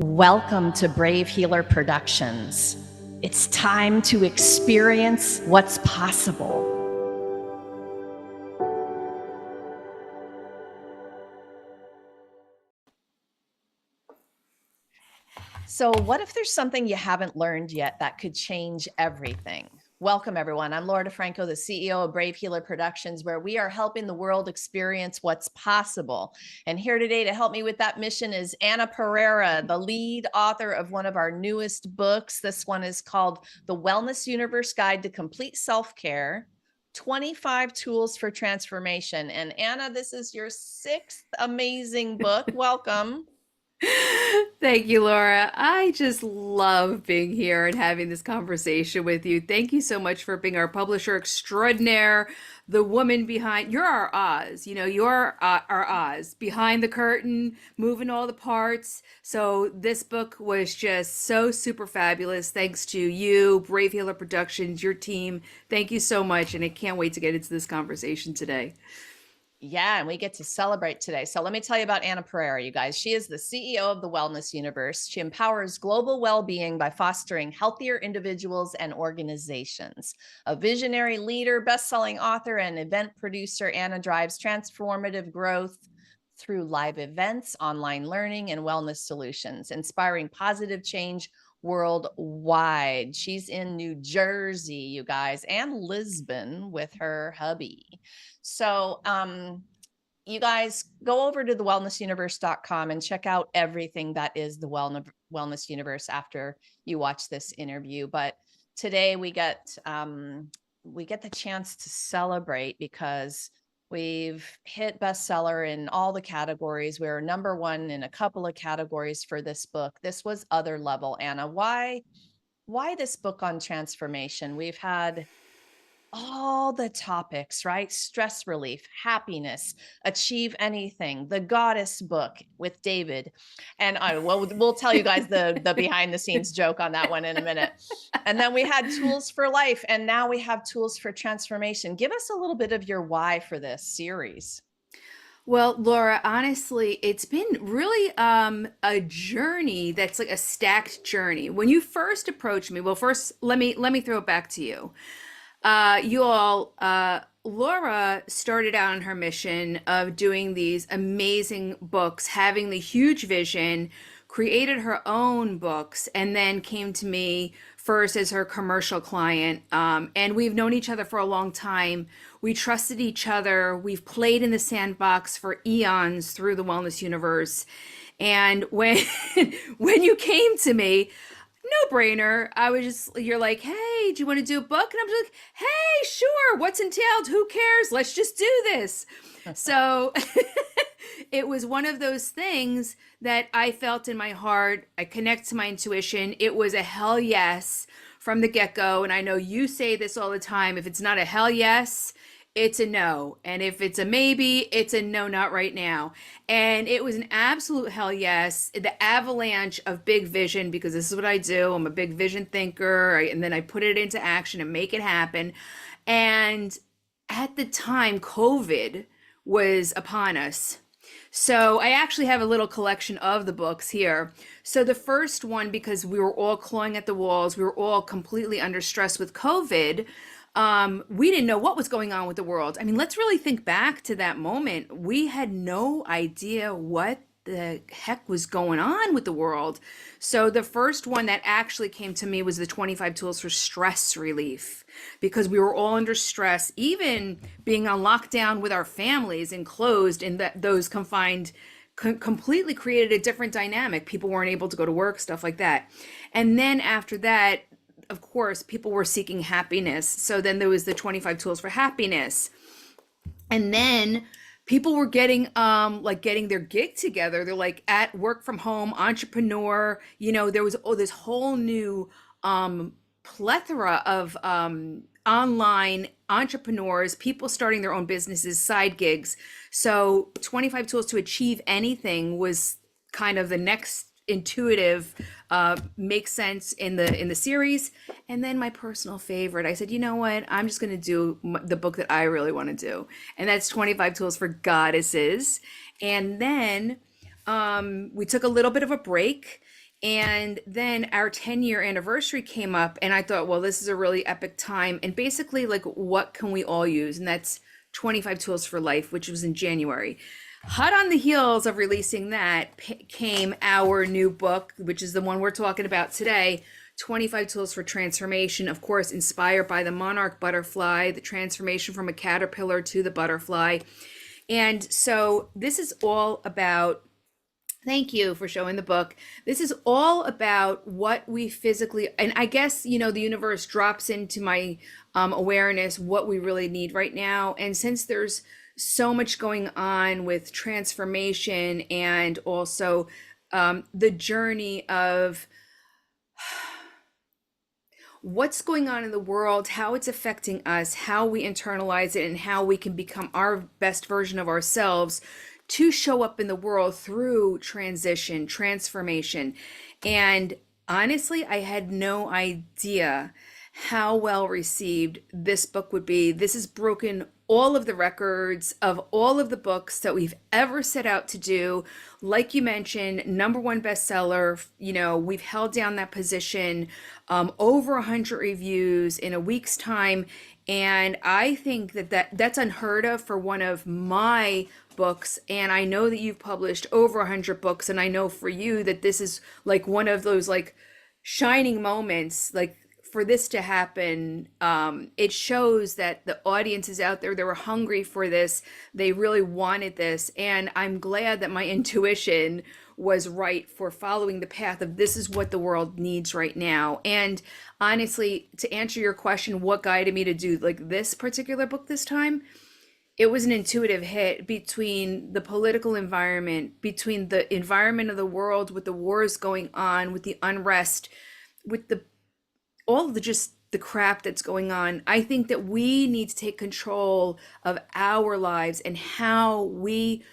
Welcome to Brave Healer Productions. It's time to experience what's possible. So, what if there's something you haven't learned yet that could change everything? Welcome, everyone. I'm Laura DeFranco, the CEO of Brave Healer Productions, where we are helping the world experience what's possible. And here today to help me with that mission is Anna Pereira, the lead author of one of our newest books. This one is called The Wellness Universe Guide to Complete Self-Care, 25 Tools for Transformation. And Anna, this is your sixth amazing book. Welcome. Thank you, Laura. I just love being here and having this conversation with you. Thank you so much for being our publisher extraordinaire, the woman behind. You're our Oz. You're our Oz behind the curtain, moving all the parts. So this book was just so super fabulous. Thanks to you, Brave Healer Productions, your team. Thank you so much, and I can't wait to get into this conversation today. Yeah, and we get to celebrate today. So let me tell you about Anna Pereira, you guys. She is the CEO of the Wellness Universe. She empowers global well-being by fostering healthier individuals and organizations. A visionary leader, best-selling author, and event producer, Anna drives transformative growth through live events, online learning, and wellness solutions, inspiring positive change worldwide. She's in New Jersey, you guys, and Lisbon with her hubby. So, you guys go over to thewellnessuniverse.com and check out everything that is the Wellness Universe after you watch this interview. But today we get the chance to celebrate because we've hit bestseller in all the categories. We're number one in a couple of categories for this book. This was other level, Anna. Why this book on transformation? We've had all the topics, right? Stress relief, happiness, achieve anything, the goddess book with David. And we'll tell you guys the behind the scenes joke on that one in a minute. And then we had tools for life, and now we have tools for transformation. Give us a little bit of your why for this series. Well, Laura, honestly, it's been really a journey that's like a stacked journey. When you first approached me, well, first let me throw it back to you. Laura started out on her mission of doing these amazing books, having the huge vision, created her own books, and then came to me first as her commercial client. And we've known each other for a long time. We trusted each other. We've played in the sandbox for eons through the wellness universe. And when when you came to me, no brainer. You're like, hey, do you want to do a book? And I'm just like, hey, sure. What's entailed? Who cares? Let's just do this. So it was one of those things that I felt in my heart. I connect to my intuition. It was a hell yes from the get-go. And I know you say this all the time. If it's not a hell yes, it's a no. And if it's a maybe, it's a no, not right now. And it was an absolute hell yes. The avalanche of big vision, because this is what I do. I'm a big vision thinker. And then I put it into action and make it happen. And at the time, COVID was upon us. So I actually have a little collection of the books here. So the first one, because we were all clawing at the walls, we were all completely under stress with COVID. We didn't know what was going on with the world. I mean, let's really think back to that moment. We had no idea what the heck was going on with the world. So the first one that actually came to me was the 25 tools for stress relief, because we were all under stress, even being on lockdown with our families and closed in those confined completely created a different dynamic. People weren't able to go to work, stuff like that. And then after that, of course, people were seeking happiness. So then there was the 25 tools for happiness. And then people were getting their gig together. They're like at work from home, entrepreneur. There was this whole new plethora of online entrepreneurs, people starting their own businesses, side gigs. So 25 tools to achieve anything was kind of the next intuitive makes sense in the series. And then my personal favorite, I said, you know what, I'm just going to do the book that I really want to do, and that's 25 tools for goddesses. And then we took a little bit of a break, And then our 10-year anniversary came up, and I thought, well, this is a really epic time. And basically, like, what can we all use? And that's 25 Tools for Life, which was in January. Hot on the heels of releasing that came our new book, which is the one we're talking about today, 25 Tools for Transformation, of course, inspired by the monarch butterfly, the transformation from a caterpillar to the butterfly. And so this is all about, thank you for showing the book. This is all about what we physically, and I guess, the universe drops into my awareness what we really need right now. And since there's so much going on with transformation and also the journey of what's going on in the world, how it's affecting us, how we internalize it, and how we can become our best version of ourselves to show up in the world through transition, transformation. And honestly, I had no idea how well received this book would be. This has broken all of the records of all of the books that we've ever set out to do. Like you mentioned, #1 bestseller. We've held down that position, over 100 reviews in a week's time. And I think that's unheard of for one of my books. And I know that you've published over 100 books. And I know for you that this is like one of those like shining moments, like for this to happen. It shows that the audience is out there. They were hungry for this. They really wanted this. And I'm glad that my intuition was right for following the path of this is what the world needs right now. And honestly, to answer your question, what guided me to do like this particular book this time? It was an intuitive hit between the political environment, between the environment of the world with the wars going on, with the unrest, with all of the crap that's going on. I think that we need to take control of our lives and how we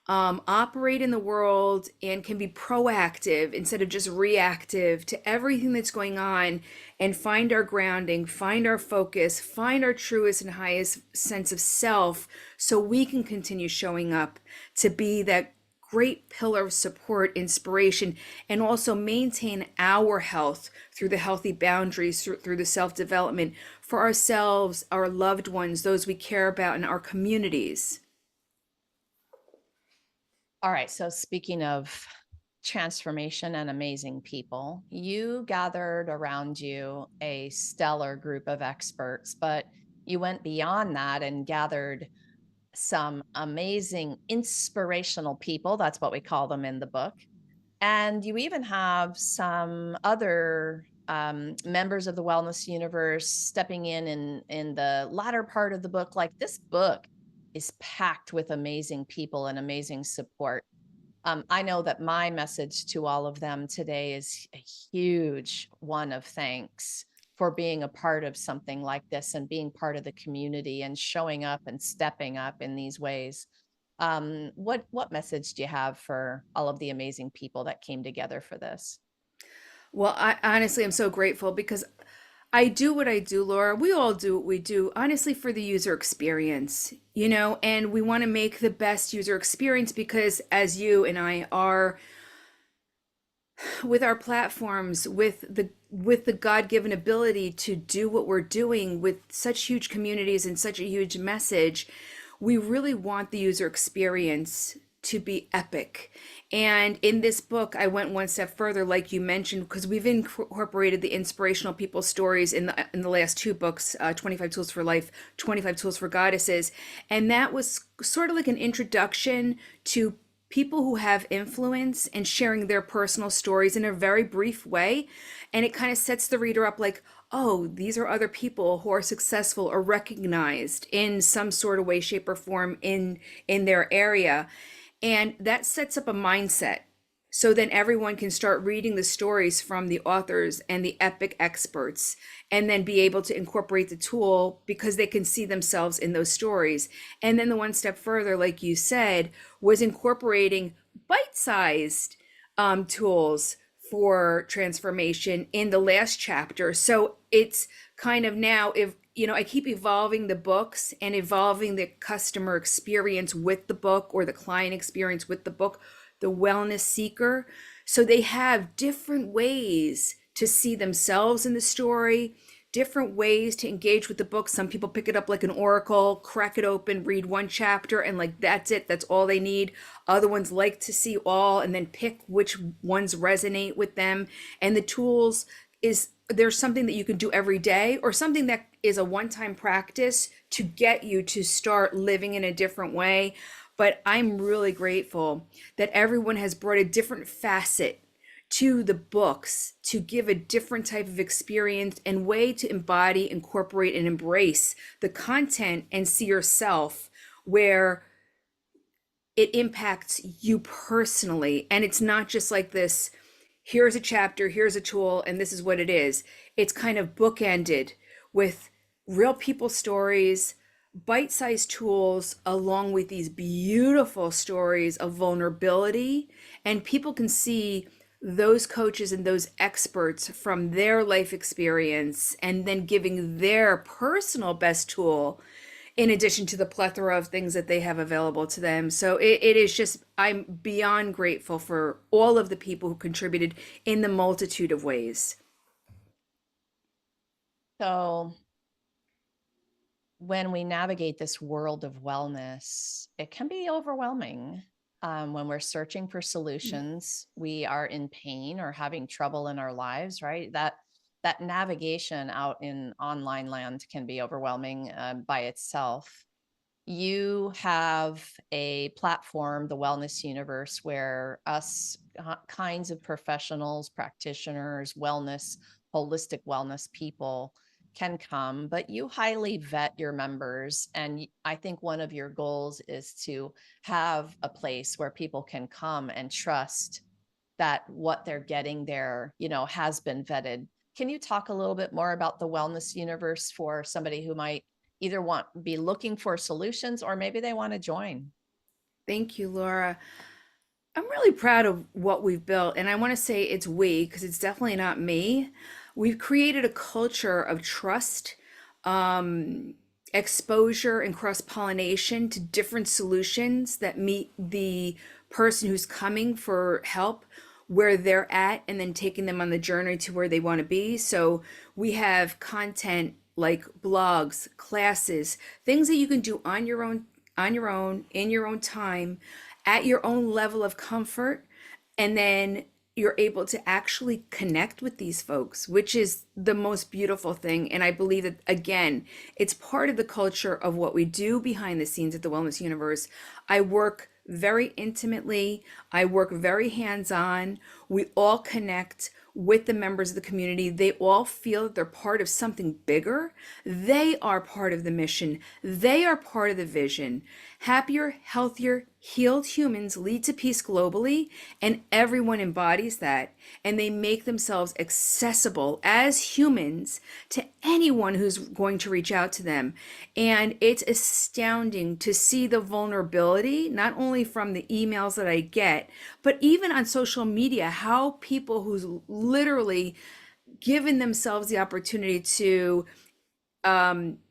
operate in the world and can be proactive instead of just reactive to everything that's going on, and find our grounding, find our focus, find our truest and highest sense of self so we can continue showing up to be that great pillar of support, inspiration, and also maintain our health through the healthy boundaries, through the self-development for ourselves, our loved ones, those we care about, and our communities. All right. So, speaking of transformation and amazing people, you gathered around you a stellar group of experts, but you went beyond that and gathered some amazing inspirational people. That's what we call them in the book. And you even have some other members of the wellness universe stepping in the latter part of the book. Like, this book is packed with amazing people and amazing support. I know that my message to all of them today is a huge one of thanks for being a part of something like this and being part of the community and showing up and stepping up in these ways. What message do you have for all of the amazing people that came together for this? Well, I honestly am so grateful because I do what I do, Laura. We all do what we do, honestly, for the user experience, and we want to make the best user experience because as you and I are with our platforms, with the God-given ability to do what we're doing with such huge communities and such a huge message, we really want the user experience to be epic. And in this book, I went one step further, like you mentioned, because we've incorporated the inspirational people stories in the last two books, 25 Tools for Life, 25 Tools for Goddesses. And that was sort of like an introduction to people who have influence and sharing their personal stories in a very brief way. And it kind of sets the reader up like, oh, these are other people who are successful or recognized in some sort of way, shape, or form in their area. And that sets up a mindset. So then everyone can start reading the stories from the authors and the epic experts, and then be able to incorporate the tool because they can see themselves in those stories. And then the one step further, like you said, was incorporating bite-sized tools for transformation in the last chapter. So it's kind of now, if I keep evolving the books and evolving the customer experience with the book or the client experience with the book, the wellness seeker. So they have different ways to see themselves in the story, different ways to engage with the book. Some people pick it up like an oracle, crack it open, read one chapter, and like that's it, that's all they need. Other ones like to see all and then pick which ones resonate with them. And the tools is there's something that you can do every day or something that is a one-time practice to get you to start living in a different way. But I'm really grateful that everyone has brought a different facet to the books to give a different type of experience and way to embody, incorporate, and embrace the content and see yourself where it impacts you personally. And it's not just like this, here's a chapter, here's a tool, and this is what it is. It's kind of bookended with real people stories, bite-sized tools, along with these beautiful stories of vulnerability. And people can see those coaches and those experts from their life experience and then giving their personal best tool in addition to the plethora of things that they have available to them. So it is just, I'm beyond grateful for all of the people who contributed in the multitude of ways. So when we navigate this world of wellness, it can be overwhelming. When we're searching for solutions, we are in pain or having trouble in our lives, right? That navigation out in online land can be overwhelming by itself. You have a platform, the Wellness Universe, where us kinds of professionals, practitioners, wellness, holistic wellness people can come, but you highly vet your members. And I think one of your goals is to have a place where people can come and trust that what they're getting there, has been vetted. Can you talk a little bit more about the Wellness Universe for somebody who might either be looking for solutions or maybe they want to join? Thank you, Laura. I'm really proud of what we've built, and I want to say it's we because it's definitely not me. We've created a culture of trust, um, exposure, and cross pollination to different solutions that meet the person who's coming for help where they're at and then taking them on the journey to where they want to be. So we have content like blogs, classes, things that you can do on your own, in your own time, at your own level of comfort, and then you're able to actually connect with these folks, which is the most beautiful thing. And I believe that, again, it's part of the culture of what we do behind the scenes at the Wellness Universe. I work very intimately, I work very hands on. We all connect with the members of the community. They all feel that they're part of something bigger. They are part of the mission, they are part of the vision. Happier, healthier, healed humans lead to peace globally, and everyone embodies that. And they make themselves accessible as humans to anyone who's going to reach out to them. And it's astounding to see the vulnerability, not only from the emails that I get, but even on social media, how people who's literally given themselves the opportunity to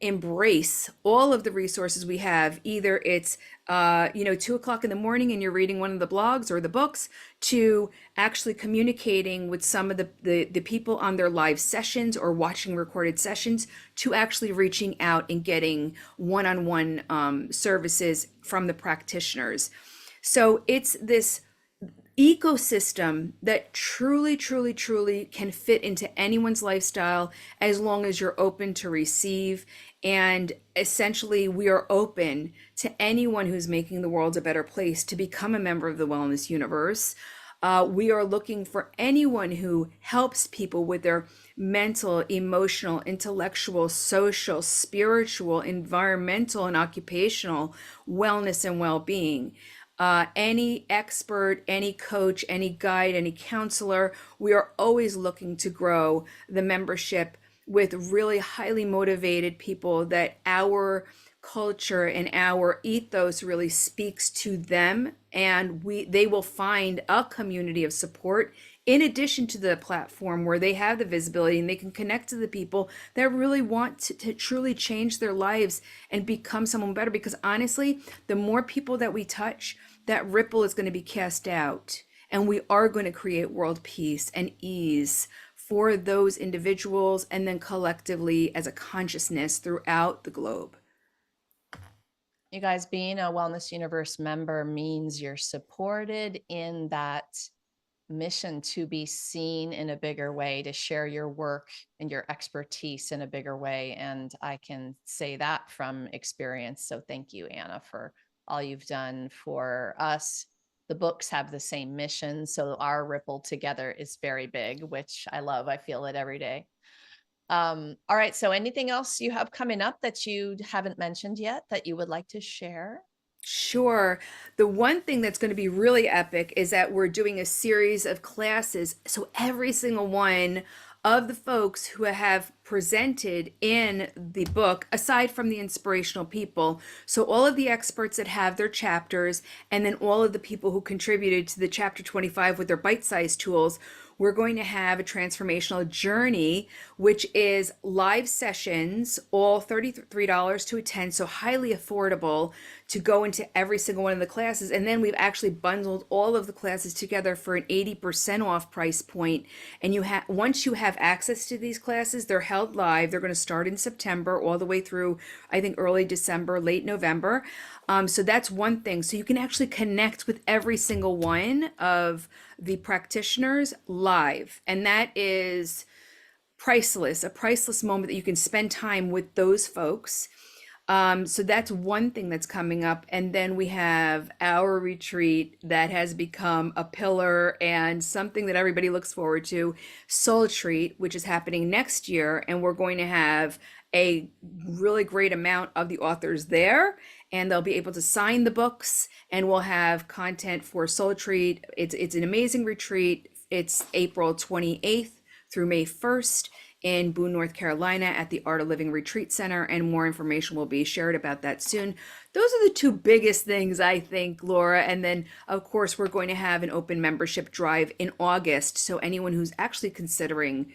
embrace all of the resources we have. Either it's 2 o'clock in the morning and you're reading one of the blogs or the books, to actually communicating with some of the people on their live sessions or watching recorded sessions, to actually reaching out and getting one-on-one services from the practitioners. So it's this ecosystem that truly, truly, truly can fit into anyone's lifestyle as long as you're open to receive. And essentially, we are open to anyone who's making the world a better place to become a member of the Wellness Universe. We are looking for anyone who helps people with their mental, emotional, intellectual, social, spiritual, environmental, and occupational wellness and well-being. Any expert, any coach, any guide, any counselor, we are always looking to grow the membership with really highly motivated people that our culture and our ethos really speaks to them, and they will find a community of support in addition to the platform where they have the visibility and they can connect to the people that really want to truly change their lives and become someone better. Because honestly, the more people that we touch, that ripple is going to be cast out. And we are going to create world peace and ease for those individuals and then collectively as a consciousness throughout the globe. You guys, being a Wellness Universe member means you're supported in that mission to be seen in a bigger way, to share your work and your expertise in a bigger way. And I can say that from experience. So thank you, Anna, for all you've done for us. The books have the same mission. So our ripple together is very big, which I love. I feel it every day. All right. So anything else you have coming up that you haven't mentioned yet that you would like to share? Sure. The one thing that's going to be really epic is that we're doing a series of classes. So every single one of the folks who have presented in the book, aside from the inspirational people, so all of the experts that have their chapters, and then all of the people who contributed to the chapter 25 with their bite-sized tools, we're going to have a transformational journey, which is live sessions, all $33 to attend, so highly affordable to go into every single one of the classes. And then we've actually bundled all of the classes together for an 80% off price point. And once you have access to these classes, they're held live. They're going to start in September all the way through, I think, early December, late November. So that's one thing. So you can actually connect with every single one of the practitioners live. And that is priceless, a priceless moment that you can spend time with those folks. So that's one thing that's coming up. And then we have our retreat that has become a pillar and something that everybody looks forward to, Soul Treat, which is happening next year. And we're going to have a really great amount of the authors there, and they'll be able to sign the books, and we'll have content for Soul Treat. It's an amazing retreat. It's April 28th through May 1st in Boone, North Carolina at the Art of Living Retreat Center, and more information will be shared about that soon. Those are the two biggest things, I think, Laura. And then, of course, we're going to have an open membership drive in August. So anyone who's actually considering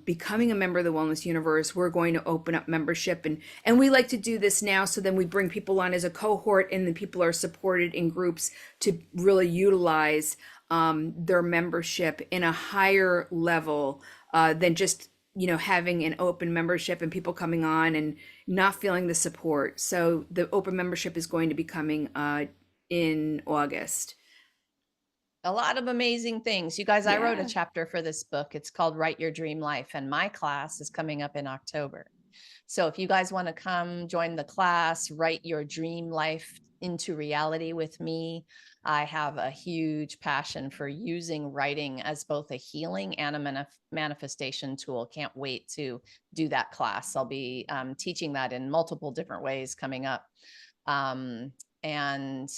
becoming a member of the Wellness Universe, we're going to open up membership. And we like to do this now, so then we bring people on as a cohort, and then people are supported in groups to really utilize their membership in a higher level than just having an open membership and people coming on and not feeling the support. So the open membership is going to be coming in August. A lot of amazing things. You guys, I wrote a Yeah. chapter for this book. It's called Write Your Dream Life, and my class is coming up in October. So if you guys want to come join the class, write your dream life into reality with me, I have a huge passion for using writing as both a healing and a manifestation tool. Can't wait to do that class. I'll be teaching that in multiple different ways coming up. And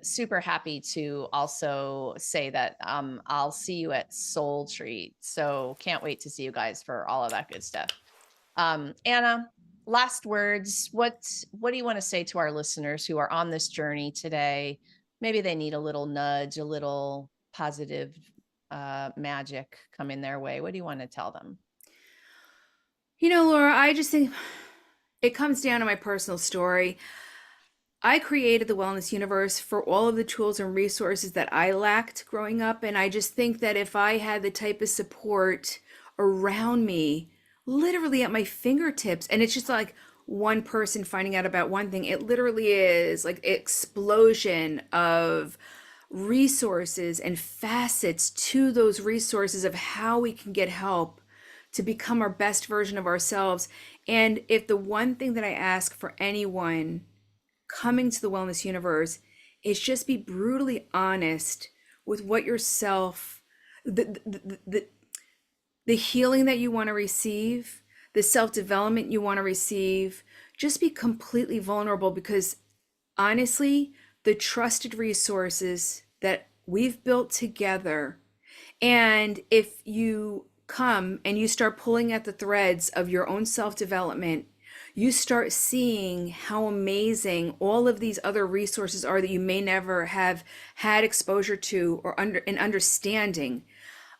super happy to also say that I'll see you at Soul Treat. So can't wait to see you guys for all of that good stuff. Anna, last words. What do you want to say to our listeners who are on this journey today? Maybe they need a little nudge, a little positive magic coming their way. What do you want to tell them? Laura, I just think it comes down to my personal story. I created the Wellness Universe for all of the tools and resources that I lacked growing up. And I just think that if I had the type of support around me, literally at my fingertips, and it's just like one person finding out about one thing, it literally is like explosion of resources and facets to those resources of how we can get help to become our best version of ourselves. And if the one thing that I ask for anyone coming to the Wellness Universe is just be brutally honest with what yourself, the healing that you want to receive, the self-development you want to receive. Just be completely vulnerable, because honestly, the trusted resources that we've built together, and if you come and you start pulling at the threads of your own self-development, you start seeing how amazing all of these other resources are that you may never have had exposure to or understanding.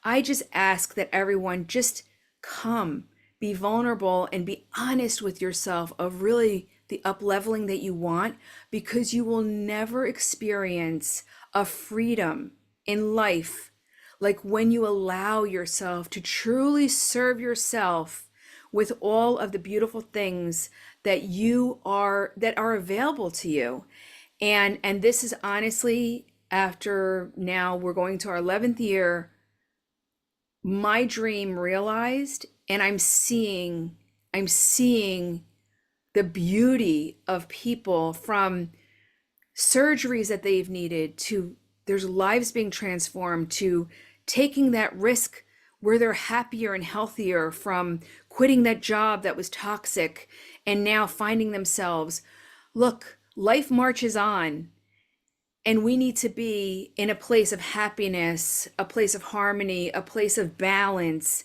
I just ask that everyone just come, be vulnerable, and be honest with yourself of really the up-leveling that you want, because you will never experience a freedom in life, like when you allow yourself to truly serve yourself with all of the beautiful things that are available to you. And this is honestly, after now we're going to our 11th year, my dream realized, and I'm seeing the beauty of people, from surgeries that they've needed to there's lives being transformed, to taking that risk where they're happier and healthier, from quitting that job that was toxic and now finding themselves. Look, life marches on, and we need to be in a place of happiness, a place of harmony, a place of balance.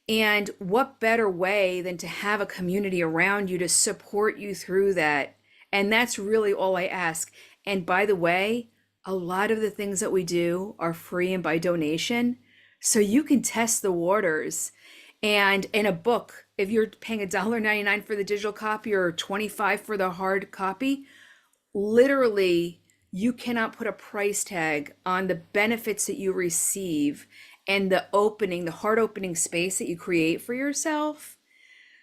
And what better way than to have a community around you to support you through that? And that's really all I ask. And by the way, a lot of the things that we do are free and by donation. So you can test the waters. And in a book, if you're paying $1.99 for the digital copy or $25 for the hard copy, literally you cannot put a price tag on the benefits that you receive and the heart opening space that you create for yourself.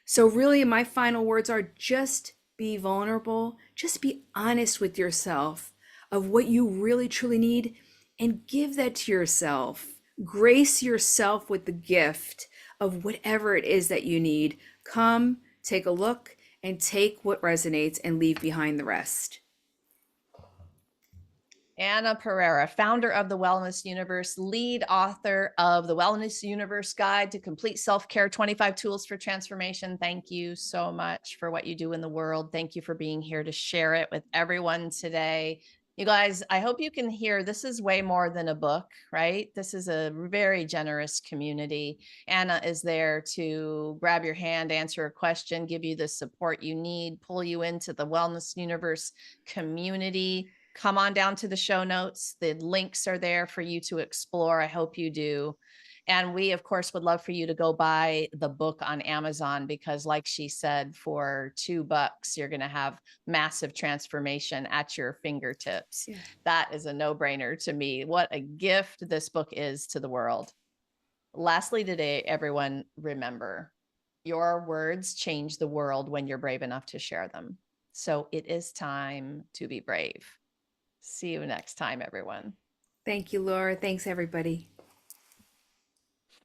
So really my final words are, just be vulnerable, just be honest with yourself of what you really truly need, and give that to yourself. Grace yourself with the gift of whatever it is that you need. Come, take a look, and take what resonates and leave behind the rest. Anna Pereira, founder of the Wellness Universe, lead author of the Wellness Universe Guide to Complete Self-Care, 25 Tools for Transformation. Thank you so much for what you do in the world. Thank you for being here to share it with everyone today. You guys, I hope you can hear this is way more than a book, right? This is a very generous community. Anna is there to grab your hand, answer a question, give you the support you need, pull you into the Wellness Universe community. Come on down to the show notes. The links are there for you to explore. I hope you do. And we, of course, would love for you to go buy the book on Amazon, because like she said, for $2, you're going to have massive transformation at your fingertips. Yeah. That is a no-brainer to me. What a gift this book is to the world. Lastly today, everyone, remember, your words change the world when you're brave enough to share them. So it is time to be brave. See you next time, everyone. Thank you, Laura. Thanks, everybody.